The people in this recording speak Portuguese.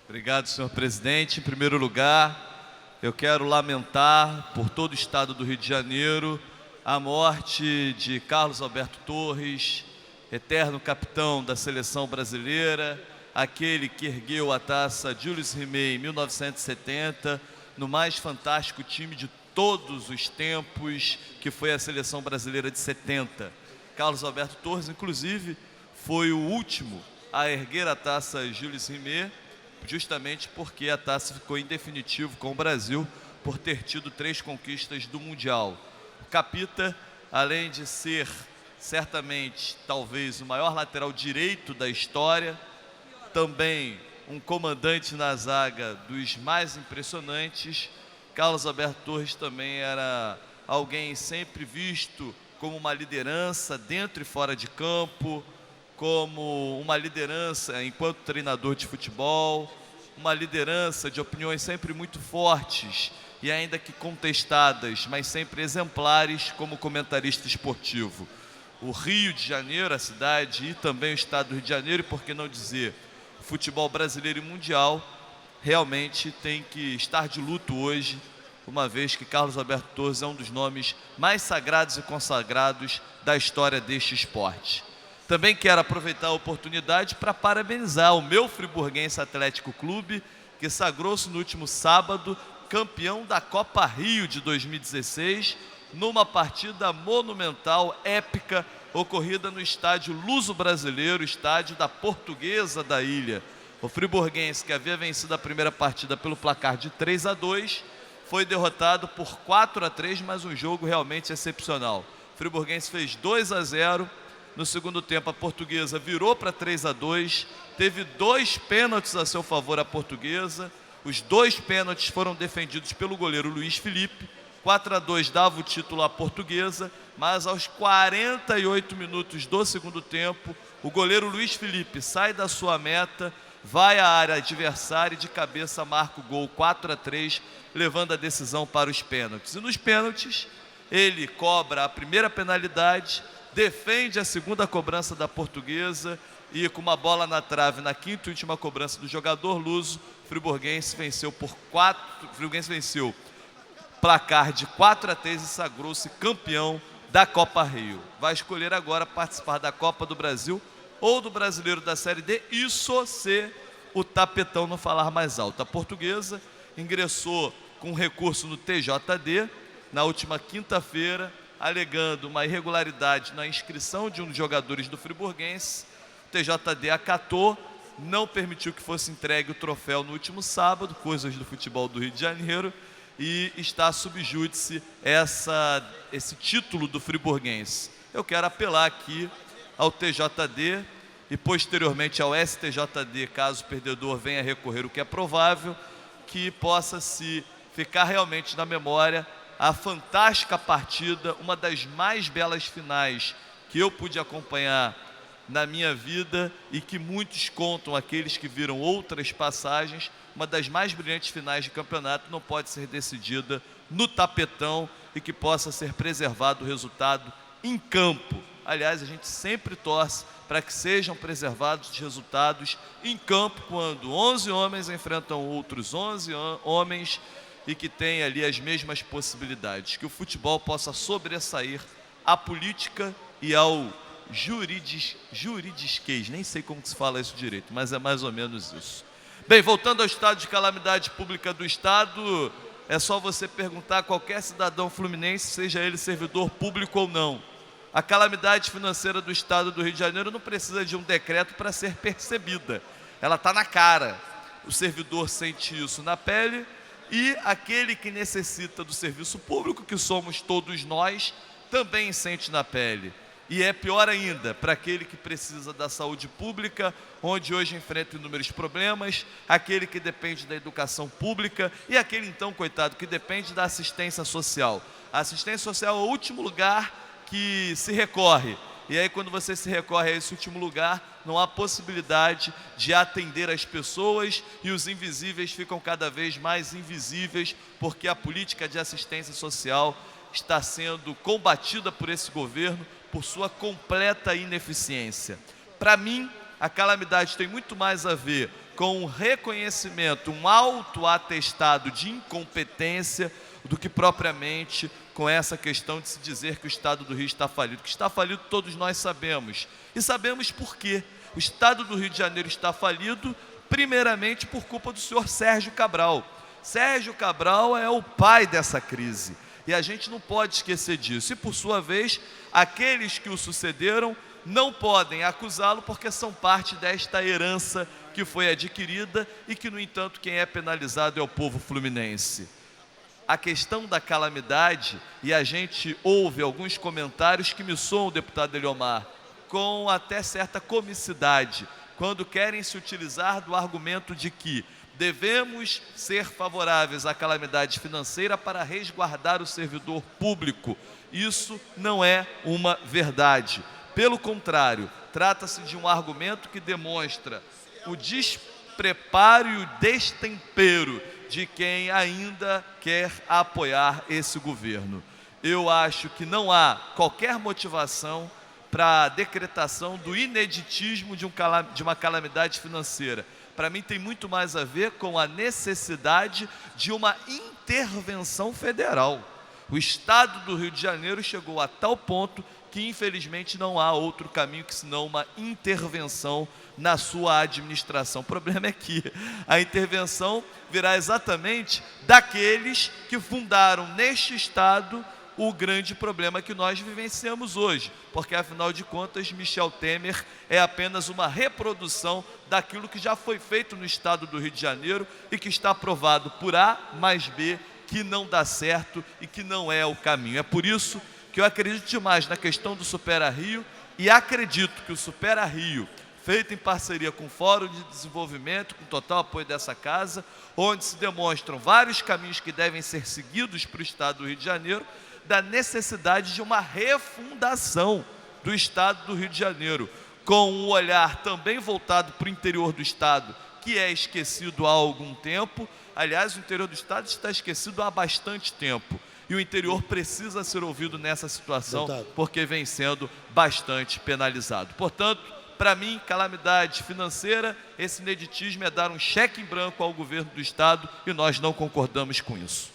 Obrigado, senhor presidente. Em primeiro lugar, eu quero lamentar por todo o estado do Rio de Janeiro a morte de Carlos Alberto Torres, eterno capitão da seleção brasileira, aquele que ergueu a taça Jules Rimet em 1970, no mais fantástico time de todos os tempos, que foi a seleção brasileira de 70. Carlos Alberto Torres, inclusive, foi o último a erguer a taça Jules Rimet, justamente porque a taça ficou em definitivo com o Brasil por ter tido 3 conquistas do Mundial. O Capita, além de ser certamente talvez o maior lateral direito da história, também um comandante na zaga dos mais impressionantes, Carlos Alberto Torres também era alguém sempre visto como uma liderança dentro e fora de campo, como uma liderança enquanto treinador de futebol, uma liderança de opiniões sempre muito fortes e ainda que contestadas, mas sempre exemplares como comentarista esportivo. O Rio de Janeiro, a cidade e também o estado do Rio de Janeiro, e por que não dizer o futebol brasileiro e mundial, realmente tem que estar de luto hoje, uma vez que Carlos Alberto Torres é um dos nomes mais sagrados e consagrados da história deste esporte. Também quero aproveitar a oportunidade para parabenizar o meu Friburguense Atlético Clube, que sagrou-se no último sábado campeão da Copa Rio de 2016, numa partida monumental, épica, ocorrida no estádio Luso-Brasileiro, estádio da Portuguesa da Ilha. O Friburguense, que havia vencido a primeira partida pelo placar de 3-2, foi derrotado por 4-3, mas um jogo realmente excepcional. O Friburguense fez 2-0. No segundo tempo, a Portuguesa virou para 3-2, teve 2 pênaltis a seu favor a Portuguesa. Os 2 pênaltis foram defendidos pelo goleiro Luiz Felipe. 4-2 dava o título à Portuguesa, mas aos 48 minutos do segundo tempo, o goleiro Luiz Felipe sai da sua meta, vai à área adversária e de cabeça marca o gol 4-3, levando a decisão para os pênaltis. E nos pênaltis, ele cobra a primeira penalidade, defende a segunda cobrança da Portuguesa e com uma bola na trave na quinta e última cobrança do jogador luso, o Friburguense venceu placar de 4-3 e sagrou-se campeão da Copa Rio. Vai escolher agora participar da Copa do Brasil ou do Brasileiro da Série D, isso se o tapetão não falar mais alto. A Portuguesa ingressou com recurso no TJD na última quinta-feira, alegando uma irregularidade na inscrição de um dos jogadores do Friburguense. O TJD acatou, não permitiu que fosse entregue o troféu no último sábado, coisas do futebol do Rio de Janeiro, e está sob júdice esse título do Friburguense. Eu quero apelar aqui ao TJD e posteriormente ao STJD, caso o perdedor venha recorrer, o que é provável, que possa se ficar realmente na memória a fantástica partida, uma das mais belas finais que eu pude acompanhar na minha vida e que muitos contam, aqueles que viram outras passagens, uma das mais brilhantes finais de campeonato não pode ser decidida no tapetão e que possa ser preservado o resultado em campo. Aliás, a gente sempre torce para que sejam preservados os resultados em campo, quando 11 homens enfrentam outros 11 homens e que tem ali as mesmas possibilidades, que o futebol possa sobressair à política e ao juridisquês, nem sei como se fala isso direito, mas é mais ou menos isso. Bem, voltando ao estado de calamidade pública do estado, é só você perguntar a qualquer cidadão fluminense, seja ele servidor público ou não. A calamidade financeira do estado do Rio de Janeiro não precisa de um decreto para ser percebida, ela está na cara. O servidor sente isso na pele, e aquele que necessita do serviço público, que somos todos nós, também sente na pele. E é pior ainda para aquele que precisa da saúde pública, onde hoje enfrenta inúmeros problemas, aquele que depende da educação pública e aquele então, coitado, que depende da assistência social. A assistência social é o último lugar que se recorre. E aí, quando você se recorre a esse último lugar, não há possibilidade de atender as pessoas e os invisíveis ficam cada vez mais invisíveis, porque a política de assistência social está sendo combatida por esse governo por sua completa ineficiência. Para mim, a calamidade tem muito mais a ver com um reconhecimento, um autoatestado de incompetência, do que propriamente com essa questão de se dizer que o Estado do Rio está falido. Que está falido todos nós sabemos. E sabemos por quê. O Estado do Rio de Janeiro está falido, primeiramente por culpa do senhor Sérgio Cabral. Sérgio Cabral é o pai dessa crise. E a gente não pode esquecer disso. E, por sua vez, aqueles que o sucederam não podem acusá-lo porque são parte desta herança que foi adquirida e que, no entanto, quem é penalizado é o povo fluminense. A questão da calamidade, e a gente ouve alguns comentários que me soam, deputado Eliomar, com até certa comicidade, quando querem se utilizar do argumento de que devemos ser favoráveis à calamidade financeira para resguardar o servidor público. Isso não é uma verdade. Pelo contrário, trata-se de um argumento que demonstra o despreparo e o destempero de quem ainda quer apoiar esse governo. Eu acho que não há qualquer motivação para a decretação do ineditismo de uma calamidade financeira. Para mim tem muito mais a ver com a necessidade de uma intervenção federal. O Estado do Rio de Janeiro chegou a tal ponto que infelizmente não há outro caminho que senão uma intervenção na sua administração. O problema é que a intervenção virá exatamente daqueles que fundaram neste Estado o grande problema que nós vivenciamos hoje, porque afinal de contas Michel Temer é apenas uma reprodução daquilo que já foi feito no Estado do Rio de Janeiro e que está provado por A mais B que não dá certo e que não é o caminho. É por isso que eu acredito demais na questão do Supera Rio e acredito que o Supera Rio, feito em parceria com o Fórum de Desenvolvimento, com total apoio dessa casa, onde se demonstram vários caminhos que devem ser seguidos para o Estado do Rio de Janeiro, da necessidade de uma refundação do Estado do Rio de Janeiro, com um olhar também voltado para o interior do Estado, que é esquecido há algum tempo. Aliás, o interior do Estado está esquecido há bastante tempo. E o interior precisa ser ouvido nessa situação, porque vem sendo bastante penalizado. Portanto, para mim, calamidade financeira, esse ineditismo é dar um cheque em branco ao governo do Estado e nós não concordamos com isso.